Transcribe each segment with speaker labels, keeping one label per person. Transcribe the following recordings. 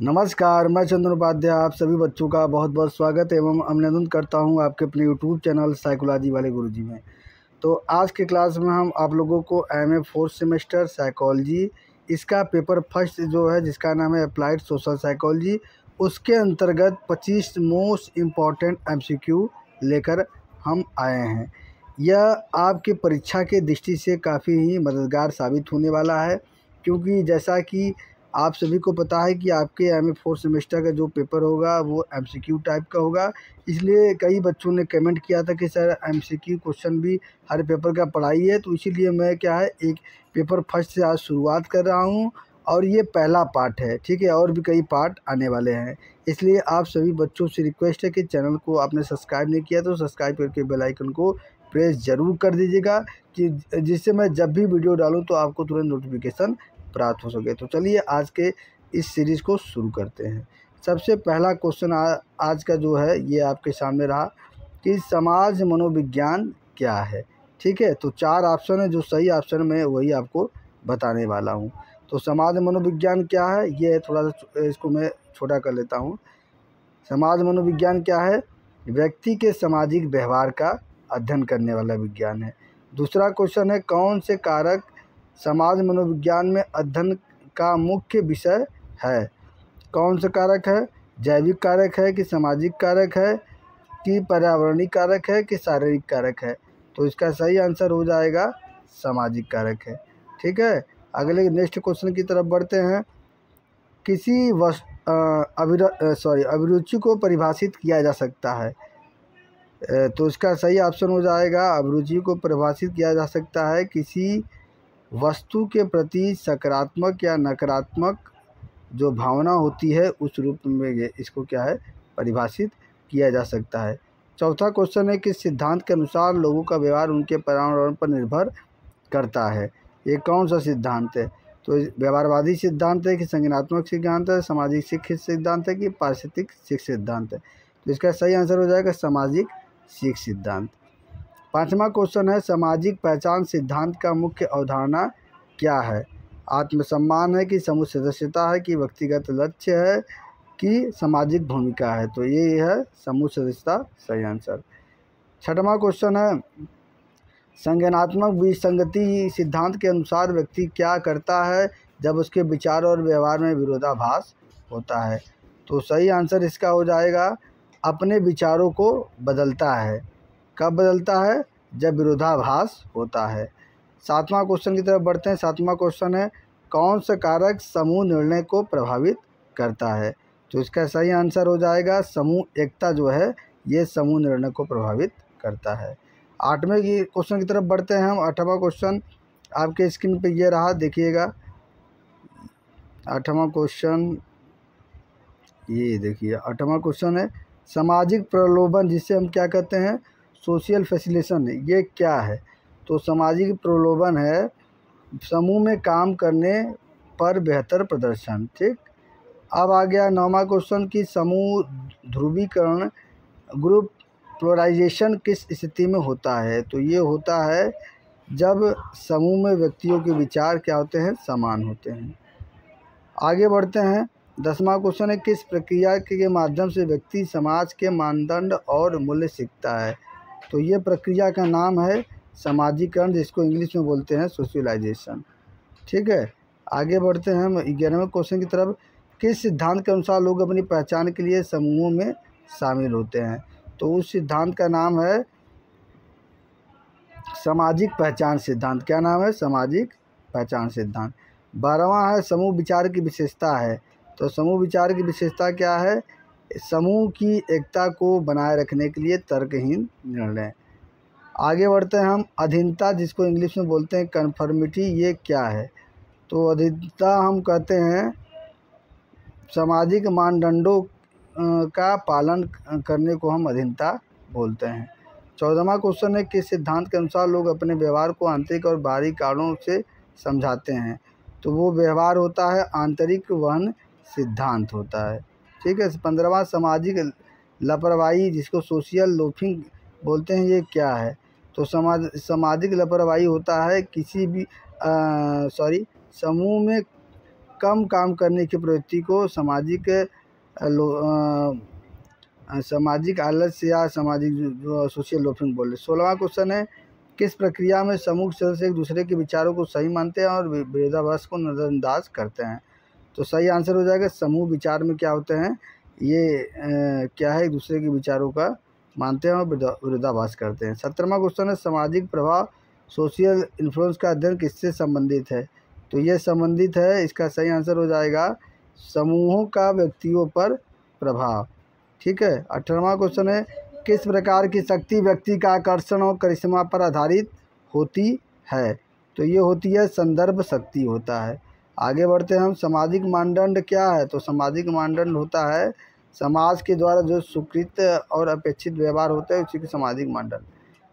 Speaker 1: नमस्कार, मैं चंदन उपाध्याय आप सभी बच्चों का बहुत बहुत स्वागत एवं अभिनंदन करता हूं आपके अपने यूट्यूब चैनल साइकोलॉजी वाले गुरुजी में। तो आज के क्लास में हम आप लोगों को एमए फोर्थ सेमेस्टर साइकोलॉजी इसका पेपर फर्स्ट जो है जिसका नाम है अप्लाइड सोशल साइकोलॉजी, उसके अंतर्गत 25 मोस्ट इम्पॉर्टेंट एमसीक्यू लेकर हम आए हैं। यह आपके परीक्षा के दृष्टि से काफ़ी ही मददगार साबित होने वाला है, क्योंकि जैसा कि आप सभी को पता है कि आपके एमए फोर्थ सेमेस्टर का जो पेपर होगा वो एमसीक्यू टाइप का होगा। इसलिए कई बच्चों ने कमेंट किया था कि सर एमसीक्यू क्वेश्चन भी हर पेपर का पढ़ाइए, तो इसीलिए मैं एक पेपर फर्स्ट से आज शुरुआत कर रहा हूं और ये पहला पार्ट है, ठीक है। और भी कई पार्ट आने वाले हैं, इसलिए आप सभी बच्चों से रिक्वेस्ट है कि चैनल को आपने सब्सक्राइब नहीं किया तो सब्सक्राइब करके बेल आइकन को प्रेस ज़रूर कर दीजिएगा कि जिससे मैं जब भी वीडियो डालूँ तो आपको तुरंत नोटिफिकेशन प्राप्त हो सके। तो चलिए आज के इस सीरीज़ को शुरू करते हैं। सबसे पहला क्वेश्चन आज का जो है ये आपके सामने रहा कि समाज मनोविज्ञान क्या है, ठीक है। तो 4 ऑप्शन है, जो सही ऑप्शन में वही आपको बताने वाला हूँ। तो समाज मनोविज्ञान क्या है, ये थोड़ा सा इसको मैं छोटा कर लेता हूँ। समाज मनोविज्ञान क्या है? व्यक्ति के सामाजिक व्यवहार का अध्ययन करने वाला विज्ञान है। दूसरा क्वेश्चन है कौन से कारक समाज मनोविज्ञान में अध्ययन का मुख्य विषय है? कौन सा कारक है? जैविक कारक है कि सामाजिक कारक है कि पर्यावरणीय कारक है कि शारीरिक कारक है? तो इसका सही आंसर हो जाएगा सामाजिक कारक है, ठीक है। अगले नेक्स्ट क्वेश्चन की तरफ बढ़ते हैं। किसी अभिरुचि को परिभाषित किया जा सकता है, तो इसका सही ऑप्शन हो जाएगा अभिरुचि को परिभाषित किया जा सकता है किसी वस्तु के प्रति सकारात्मक या नकारात्मक जो भावना होती है उस रूप में इसको क्या है परिभाषित किया जा सकता है। चौथा क्वेश्चन है कि सिद्धांत के अनुसार लोगों का व्यवहार उनके पर्यावरण पर निर्भर करता है। ये कौन सा सिद्धांत है? तो व्यवहारवादी सिद्धांत है कि संज्ञानात्मक सिद्धांत है, सामाजिक सीख सिद्धांत है कि पारिस्थितिक सीख सिद्धांत है? तो इसका सही आंसर हो जाएगा सामाजिक सीख सिद्धांत। पांचवा क्वेश्चन है सामाजिक पहचान सिद्धांत का मुख्य अवधारणा क्या है? आत्मसम्मान है कि समूह सदस्यता है कि व्यक्तिगत लक्ष्य है कि सामाजिक भूमिका है? तो ये है समूह सदस्यता, सही आंसर। छठवां क्वेश्चन है संज्ञानात्मक विसंगति सिद्धांत के अनुसार व्यक्ति क्या करता है जब उसके विचार और व्यवहार में विरोधाभास होता है? तो सही आंसर इसका हो जाएगा अपने विचारों को बदलता है। कब बदलता है? जब विरोधाभास होता है। सातवां क्वेश्चन की तरफ बढ़ते हैं। सातवां क्वेश्चन है कौन सा कारक समूह निर्णय को प्रभावित करता है? तो इसका सही आंसर हो जाएगा समूह एकता जो है ये समूह निर्णय को प्रभावित करता है। आठवें की क्वेश्चन की तरफ बढ़ते हैं हम। आठवां क्वेश्चन आपके स्क्रीन पे ये रहा, देखिएगा। आठवां क्वेश्चन ये देखिए, आठवां क्वेश्चन है सामाजिक प्रलोभन, जिसे हम क्या कहते हैं सोशल फैसिलिटेशन, ये क्या है? तो सामाजिक प्रलोभन है समूह में काम करने पर बेहतर प्रदर्शन, ठीक। अब आ गया नौवां क्वेश्चन की समूह ध्रुवीकरण ग्रुप पोलराइजेशन किस स्थिति में होता है? तो ये होता है जब समूह में व्यक्तियों के विचार क्या होते हैं, समान होते हैं। आगे बढ़ते हैं। 10वां क्वेश्चन है किस प्रक्रिया के माध्यम से व्यक्ति समाज के मानदंड और मूल्य सीखता है? तो ये प्रक्रिया का नाम है सामाजिकरण, जिसको इंग्लिश में बोलते हैं सोशलाइजेशन, ठीक है। आगे बढ़ते हैं हम 11वें क्वेश्चन की तरफ। किस सिद्धांत के अनुसार लोग अपनी पहचान के लिए समूहों में शामिल होते हैं? तो उस सिद्धांत का नाम है सामाजिक पहचान सिद्धांत। क्या नाम है? सामाजिक पहचान सिद्धांत। 12वां है समूह विचार की विशेषता है। तो समूह विचार की विशेषता क्या है? समूह की एकता को बनाए रखने के लिए तर्कहीन निर्णय। आगे बढ़ते हैं हम। अधीनता, जिसको इंग्लिश में बोलते हैं कन्फर्मिटी, ये क्या है? तो अधीनता हम कहते हैं सामाजिक मानदंडों का पालन करने को हम अधीनता बोलते हैं। 14वां क्वेश्चन है किस सिद्धांत के अनुसार लोग अपने व्यवहार को आंतरिक और बाहरी कारणों से समझाते हैं? तो वो व्यवहार होता है आंतरिक वहन सिद्धांत होता है, ठीक है। 15वां सामाजिक लापरवाही, जिसको सोशल लोफिंग बोलते हैं, ये क्या है? तो सामाजिक लापरवाही होता है किसी भी समूह में कम काम करने की प्रवृत्ति को सामाजिक आलस्य या सामाजिक जो सोशल लोफिंग बोल रहे। 16वां क्वेश्चन है, किस प्रक्रिया में समूह के सदस्य एक दूसरे के विचारों को सही मानते हैं और विरोधाभास को नज़रअंदाज करते हैं? तो सही आंसर हो जाएगा समूह विचार में क्या होते हैं, ये क्या है, एक दूसरे के विचारों का मानते हैं और विरोधाभास करते हैं। 17वां क्वेश्चन है, सामाजिक प्रभाव सोशल इन्फ्लुएंस का अध्ययन किससे संबंधित है? तो ये संबंधित है, इसका सही आंसर हो जाएगा समूहों का व्यक्तियों पर प्रभाव। ठीक है। 18वां क्वेश्चन है, किस प्रकार की शक्ति व्यक्ति का आकर्षण और करिश्मा पर आधारित होती है? तो ये होती है संदर्भ शक्ति होता है। आगे बढ़ते हैं हम, सामाजिक मानदंड क्या है? तो सामाजिक मानदंड होता है समाज के द्वारा जो स्वीकृत और अपेक्षित व्यवहार होता है उसी के सामाजिक मानदंड।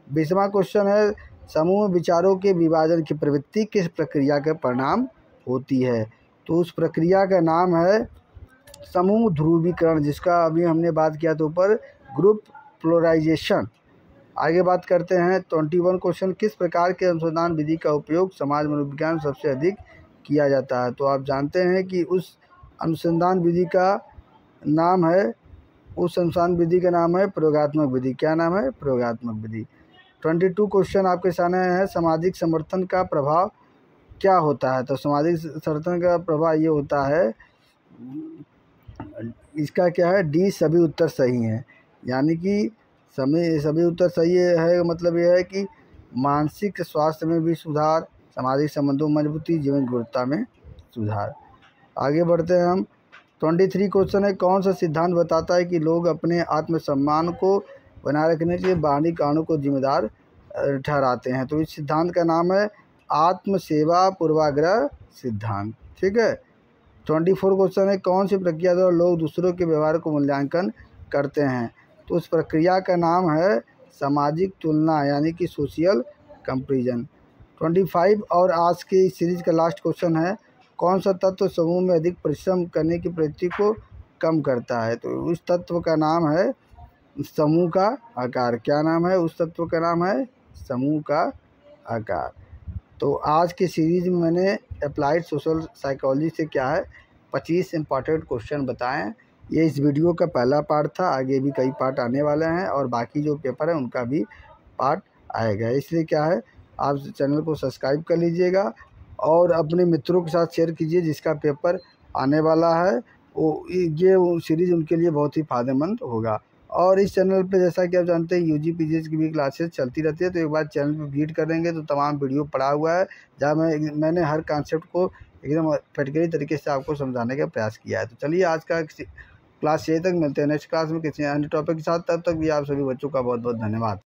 Speaker 1: 20वां क्वेश्चन है, समूह विचारों के विभाजन की प्रवृत्ति किस प्रक्रिया के परिणाम होती है? तो उस प्रक्रिया का नाम है समूह ध्रुवीकरण, जिसका अभी हमने बात किया था ऊपर, ग्रुप पोलराइजेशन। आगे बात करते हैं 21 क्वेश्चन, किस प्रकार के अनुसंधान विधि का उपयोग समाज मनोविज्ञान सबसे अधिक किया जाता है? तो आप जानते हैं कि उस अनुसंधान विधि का नाम है प्रयोगात्मक विधि। क्या नाम है? प्रयोगात्मक विधि। 22 क्वेश्चन आपके सामने है, सामाजिक समर्थन का प्रभाव क्या होता है? तो सामाजिक समर्थन का प्रभाव ये होता है, इसका क्या है, डी सभी उत्तर सही हैं, यानी कि सभी उत्तर सही है। मतलब यह है कि मानसिक स्वास्थ्य में भी सुधार, सामाजिक संबंधों में मजबूती, जीवन की गुणवत्ता में सुधार। आगे बढ़ते हैं हम, 23 क्वेश्चन है, कौन सा सिद्धांत बताता है कि लोग अपने आत्मसम्मान को बनाए रखने के लिए बाहरी कारणों को जिम्मेदार ठहराते हैं? तो इस सिद्धांत का नाम है आत्मसेवा पूर्वाग्रह सिद्धांत। ठीक है। 24 क्वेश्चन है, कौन सी प्रक्रिया द्वारा लोग दूसरों के व्यवहार को मूल्यांकन करते हैं? तो उस प्रक्रिया का नाम है सामाजिक तुलना, यानी कि सोशल कंपैरिजन। 25 और आज की इस सीरीज का लास्ट क्वेश्चन है, कौन सा तत्व समूह में अधिक परिश्रम करने की प्रवृत्ति को कम करता है? तो उस तत्व का नाम है समूह का आकार। क्या नाम है? उस तत्व का नाम है समूह का आकार। तो आज की सीरीज में मैंने अप्लाइड सोशल साइकोलॉजी से क्या है 25 इम्पॉर्टेंट क्वेश्चन बताएं। ये इस वीडियो का पहला पार्ट था, आगे भी कई पार्ट आने वाले हैं और बाकी जो पेपर है उनका भी पार्ट आएगा। इसलिए क्या है, आप चैनल को सब्सक्राइब कर लीजिएगा और अपने मित्रों के साथ शेयर कीजिए जिसका पेपर आने वाला है, ये सीरीज़ उनके लिए बहुत ही फ़ायदेमंद होगा। और इस चैनल पे जैसा कि आप जानते हैं यूजी पीजीएस की भी क्लासेस चलती रहती है, तो एक बार चैनल पे विजिट करेंगे तो तमाम वीडियो पड़ा हुआ है जहाँ मैंने हर कॉन्सेप्ट को एकदम प्रैक्टिकली तरीके से आपको समझाने का प्रयास किया है। तो चलिए आज का क्लास यहीं तक, मिलते हैं नेक्स्ट क्लास में किसी अन्य टॉपिक के साथ। तब तक भी आप सभी बच्चों का बहुत बहुत धन्यवाद।